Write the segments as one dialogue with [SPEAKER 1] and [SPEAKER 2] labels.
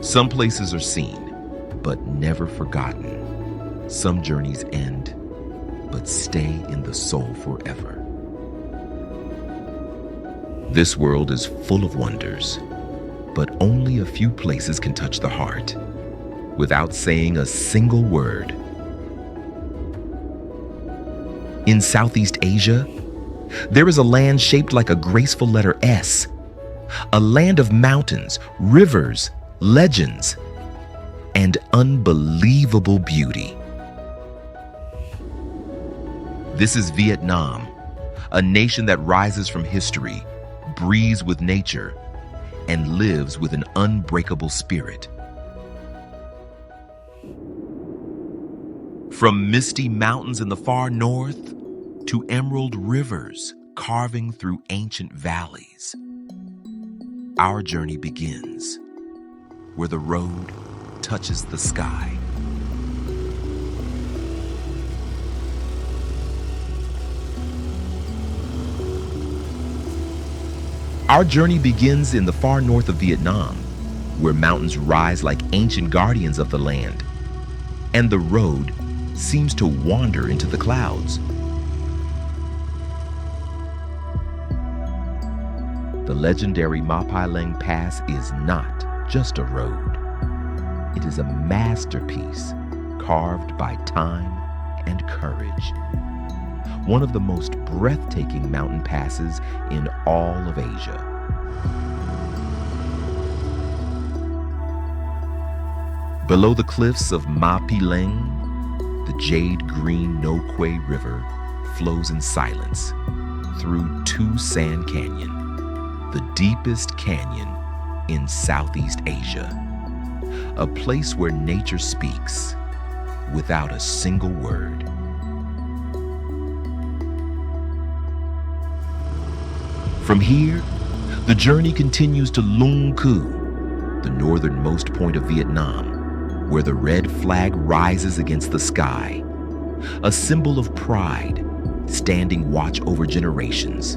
[SPEAKER 1] Some places are seen, but never forgotten. Some journeys end, but stay in the soul forever. This world is full of wonders, but only a few places can touch the heart without saying a single word. In Southeast Asia, there is a land shaped like a graceful letter S, a land of mountains, rivers, legends, and unbelievable beauty. This is Vietnam, a nation that rises from history, breathes with nature, and lives with an unbreakable spirit. From misty mountains in the far north to emerald rivers carving through ancient valleys, our journey begins where the road touches the sky. Our journey begins in the far north of Vietnam, where mountains rise like ancient guardians of the land, and the road seems to wander into the clouds. The legendary Ma Pai Leng Pass is not just a road. It is a masterpiece carved by time and courage. One of the most breathtaking mountain passes in all of Asia. Below the cliffs of Ma Pai Leng, the jade-green No Quay River flows in silence through two Sand Canyon, the deepest canyon in Southeast Asia, a place where nature speaks without a single word. From here, the journey continues to Lung Cú, the northernmost point of Vietnam, where the red flag rises against the sky, a symbol of pride, standing watch over generations.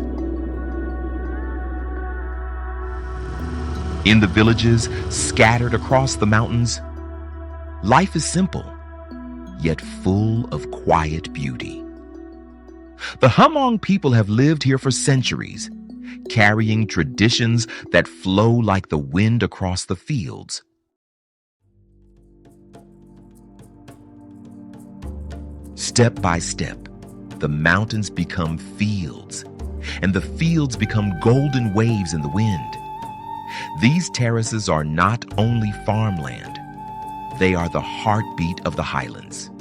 [SPEAKER 1] In the villages scattered across the mountains, life is simple, yet full of quiet beauty. The Hmong people have lived here for centuries, carrying traditions that flow like the wind across the fields. Step by step, the mountains become fields, and the fields become golden waves in the wind. These terraces are not only farmland, they are the heartbeat of the Highlands.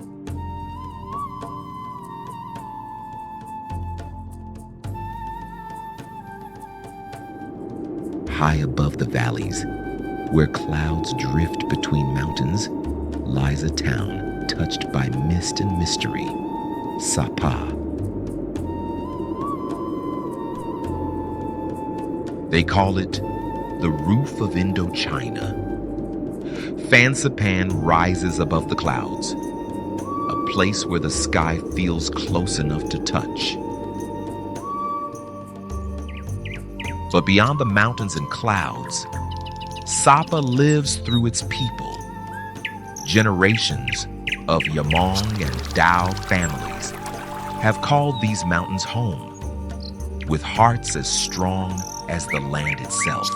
[SPEAKER 1] High above the valleys, where clouds drift between mountains, lies a town touched by mist and mystery, Sapa. They call it the roof of Indochina. Phan Sapan rises above the clouds, a place where the sky feels close enough to touch. But beyond the mountains and clouds, Sapa lives through its people. Generations of Yamong and Dao families have called these mountains home, with hearts as strong as the land itself.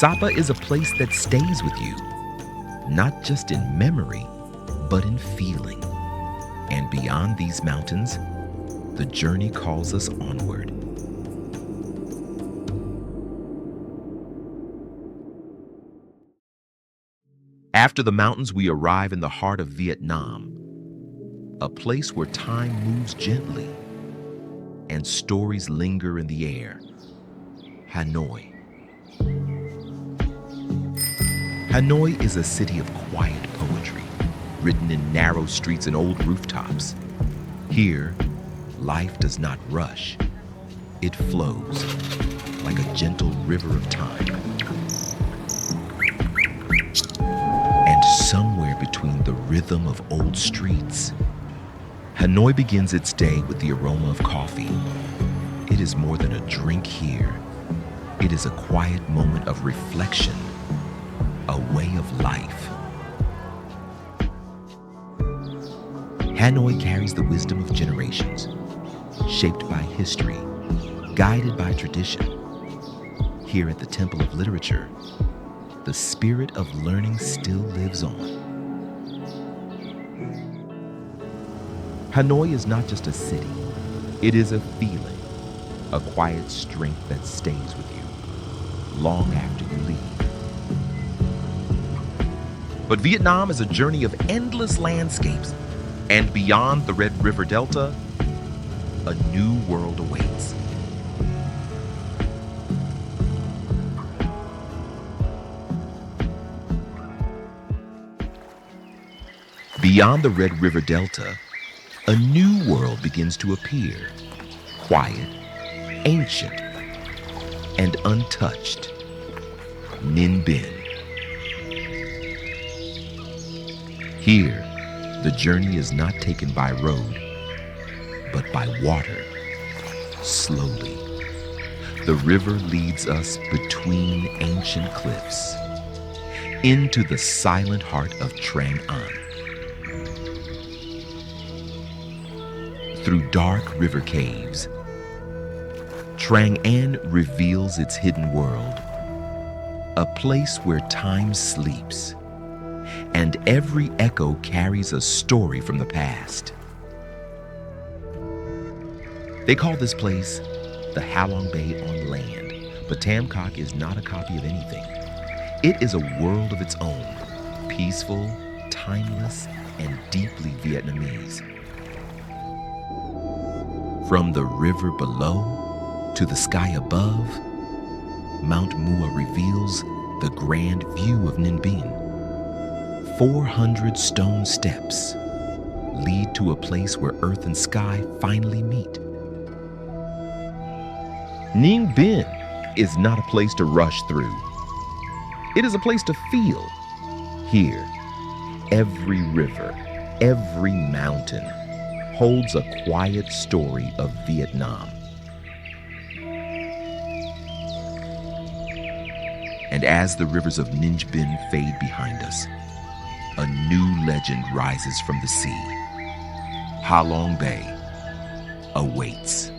[SPEAKER 1] Sapa is a place that stays with you, not just in memory, but in feeling. And beyond these mountains, the journey calls us onward. After the mountains, we arrive in the heart of Vietnam, a place where time moves gently and stories linger in the air. Hanoi. Hanoi is a city of quiet poetry, written in narrow streets and old rooftops. Here, life does not rush. It flows like a gentle river of time. And somewhere between the rhythm of old streets, Hanoi begins its day with the aroma of coffee. It is more than a drink here. It is a quiet moment of reflection, a way of life. Hanoi carries the wisdom of generations, shaped by history, guided by tradition. Here at the Temple of Literature, the spirit of learning still lives on. Hanoi is not just a city, it is a feeling, a quiet strength that stays with you long after you leave. But Vietnam is a journey of endless landscapes, and beyond the Red River Delta, a new world awaits. Beyond the Red River Delta, a new world begins to appear, quiet, ancient, and untouched. Ninh Binh. Here, the journey is not taken by road, but by water, slowly. The river leads us between ancient cliffs, into the silent heart of Trang An. Through dark river caves, Trang An reveals its hidden world, a place where time sleeps, and every echo carries a story from the past. They call this place the Halong Bay on land, but Tam Coc is not a copy of anything. It is a world of its own, peaceful, timeless, and deeply Vietnamese. From the river below to the sky above, Mount Mua reveals the grand view of Ninh Binh. 400 stone steps lead to a place where earth and sky finally meet. Ninh Binh is not a place to rush through. It is a place to feel. Here, every river, every mountain holds a quiet story of Vietnam. And as the rivers of Ninh Binh fade behind us, a new legend rises from the sea. Halong Bay awaits.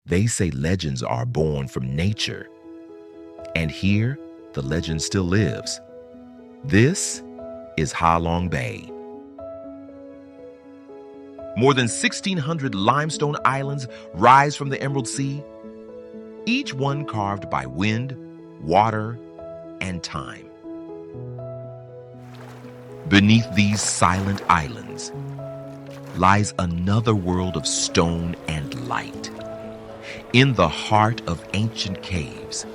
[SPEAKER 1] They say legends are born from nature. And here, the legend still lives. This is Halong Bay. More than 1,600 limestone islands rise from the Emerald Sea, each one carved by wind, water, and time. Beneath these silent islands lies another world of stone and light. In the heart of ancient caves,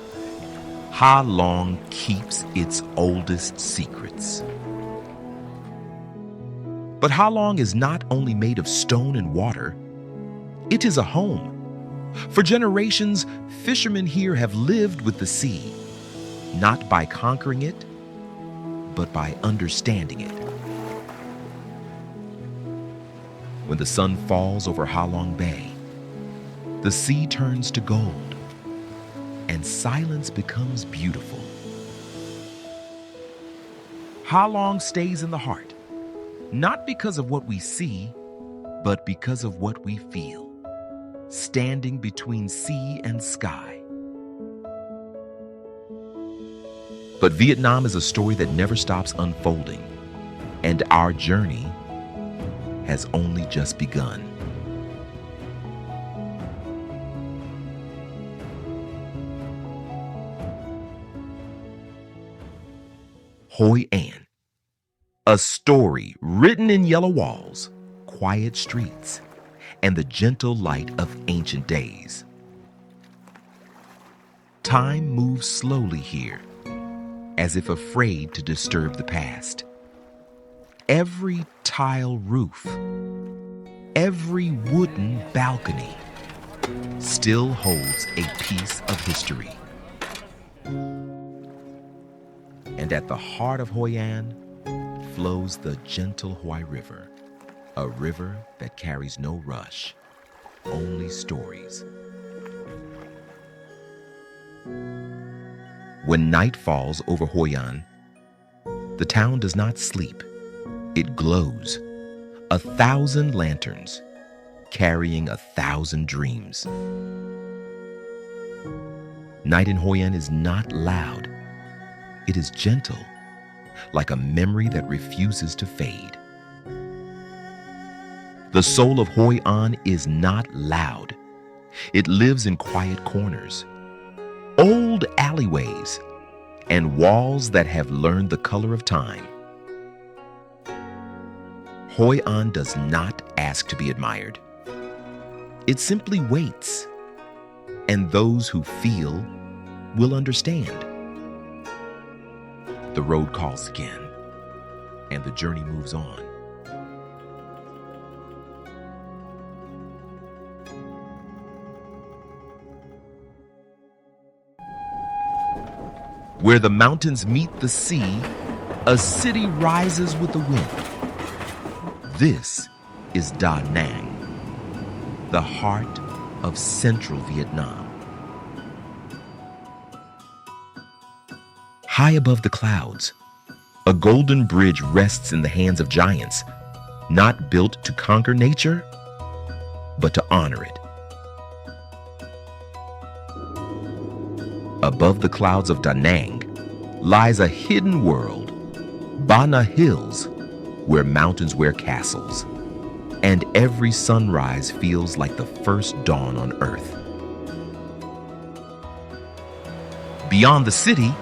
[SPEAKER 1] Ha Long keeps its oldest secrets. But Ha Long is not only made of stone and water, it is a home. For generations, fishermen here have lived with the sea, not by conquering it, but by understanding it. When the sun falls over Halong Bay, the sea turns to gold, and silence becomes beautiful. Halong stays in the heart, not because of what we see, but because of what we feel, standing between sea and sky. But Vietnam is a story that never stops unfolding, and our journey has only just begun. Hoi An, a story written in yellow walls, quiet streets, and the gentle light of ancient days. Time moves slowly here, as if afraid to disturb the past. Every tile roof, every wooden balcony still holds a piece of history. And at the heart of Hoi An flows the gentle Hoi River, a river that carries no rush, only stories. When night falls over Hoi An, the town does not sleep. It glows, 1,000 lanterns carrying 1,000 dreams. Night in Hoi An is not loud. It is gentle, like a memory that refuses to fade. The soul of Hoi An is not loud. It lives in quiet corners, old alleyways, and walls that have learned the color of time. Hoi An does not ask to be admired. It simply waits, and those who feel will understand. The road calls again, and the journey moves on. Where the mountains meet the sea, a city rises with the wind. This is Da Nang, the heart of central Vietnam. High above the clouds, a golden bridge rests in the hands of giants, not built to conquer nature, but to honor it. Above the clouds of Da Nang lies a hidden world, Ba Na Hills, where mountains wear castles, and every sunrise feels like the first dawn on earth. Beyond the city,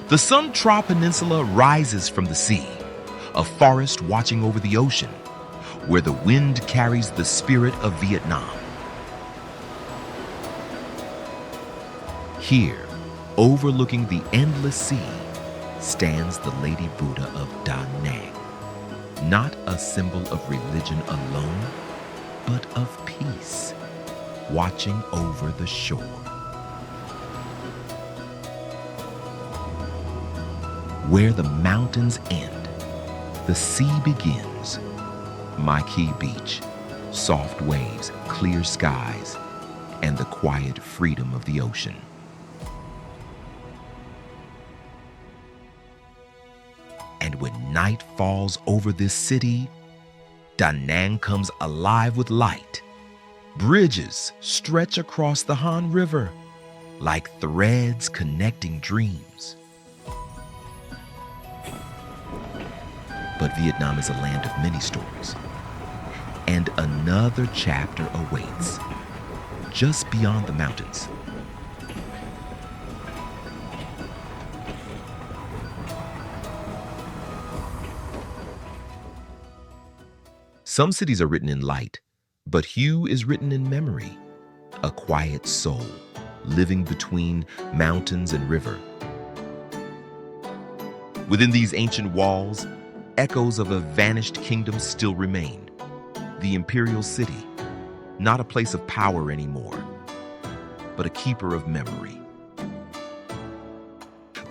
[SPEAKER 1] the Sun Tra Peninsula rises from the sea, a forest watching over the ocean, where the wind carries the spirit of Vietnam. Here, overlooking the endless sea, stands the Lady Buddha of Da Nang, not a symbol of religion alone, but of peace, watching over the shore. Where the mountains end, the sea begins. Mai Key Beach, soft waves, clear skies, and the quiet freedom of the ocean. And when night falls over this city, Da Nang comes alive with light. Bridges stretch across the Han River like threads connecting dreams. But Vietnam is a land of many stories, and another chapter awaits just beyond the mountains. Some cities are written in light, but Hue is written in memory, a quiet soul living between mountains and river. Within these ancient walls, echoes of a vanished kingdom still remain. The Imperial city, not a place of power anymore, but a keeper of memory.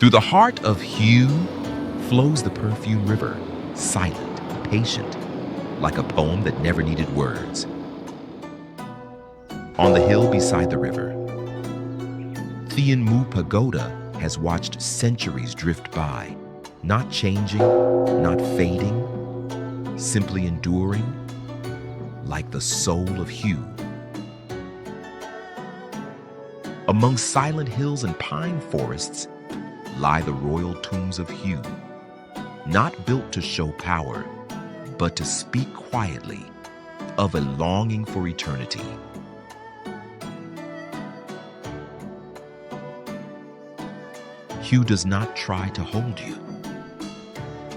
[SPEAKER 1] Through the heart of Hue flows the perfume river, silent, patient, like a poem that never needed words. On the hill beside the river, Thien Mu Pagoda has watched centuries drift by, not changing, not fading, simply enduring, like the soul of Hue. Among silent hills and pine forests lie the royal tombs of Hue, not built to show power, but to speak quietly of a longing for eternity. Hue does not try to hold you.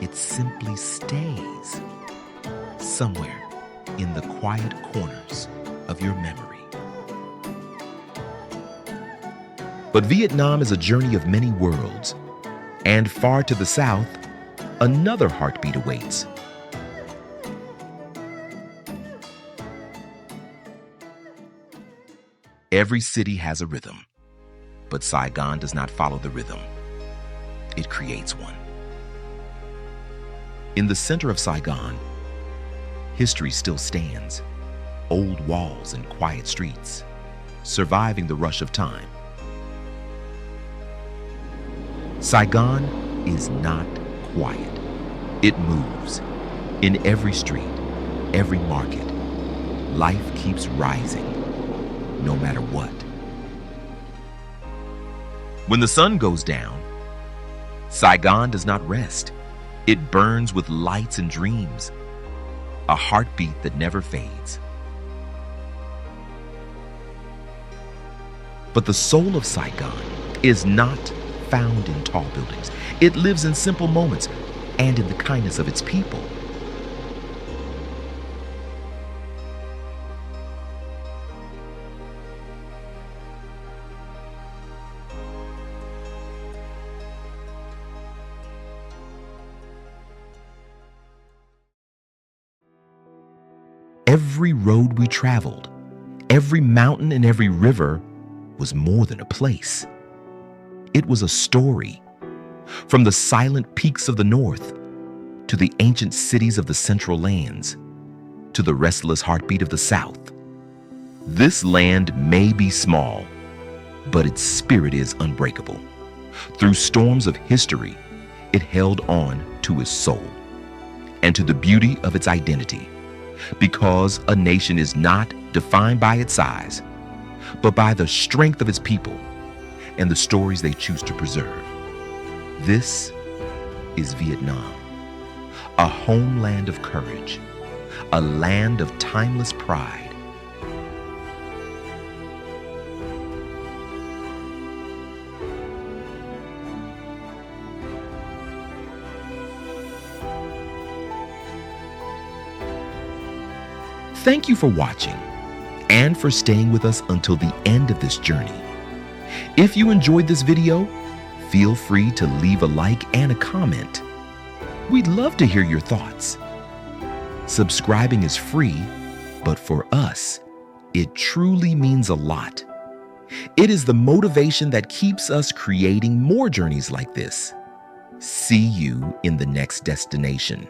[SPEAKER 1] It simply stays somewhere in the quiet corners of your memory. But Vietnam is a journey of many worlds, and far to the south, another heartbeat awaits. Every city has a rhythm, but Saigon does not follow the rhythm. It creates one. In the center of Saigon, history still stands, old walls and quiet streets, surviving the rush of time. Saigon is not quiet. It moves. In every street, every market, life keeps rising, no matter what. When the sun goes down, Saigon does not rest. It burns with lights and dreams, a heartbeat that never fades. But the soul of Saigon is not found in tall buildings. It lives in simple moments and in the kindness of its people. Every road we traveled, every mountain and every river was more than a place. It was a story. From the silent peaks of the north, to the ancient cities of the central lands, to the restless heartbeat of the south. This land may be small, but its spirit is unbreakable. Through storms of history, it held on to its soul and to the beauty of its identity. Because a nation is not defined by its size, but by the strength of its people and the stories they choose to preserve. This is Vietnam, a homeland of courage, a land of timeless pride. Thank you for watching and for staying with us until the end of this journey. If you enjoyed this video, feel free to leave a like and a comment. We'd love to hear your thoughts. Subscribing is free, but for us, it truly means a lot. It is the motivation that keeps us creating more journeys like this. See you in the next destination.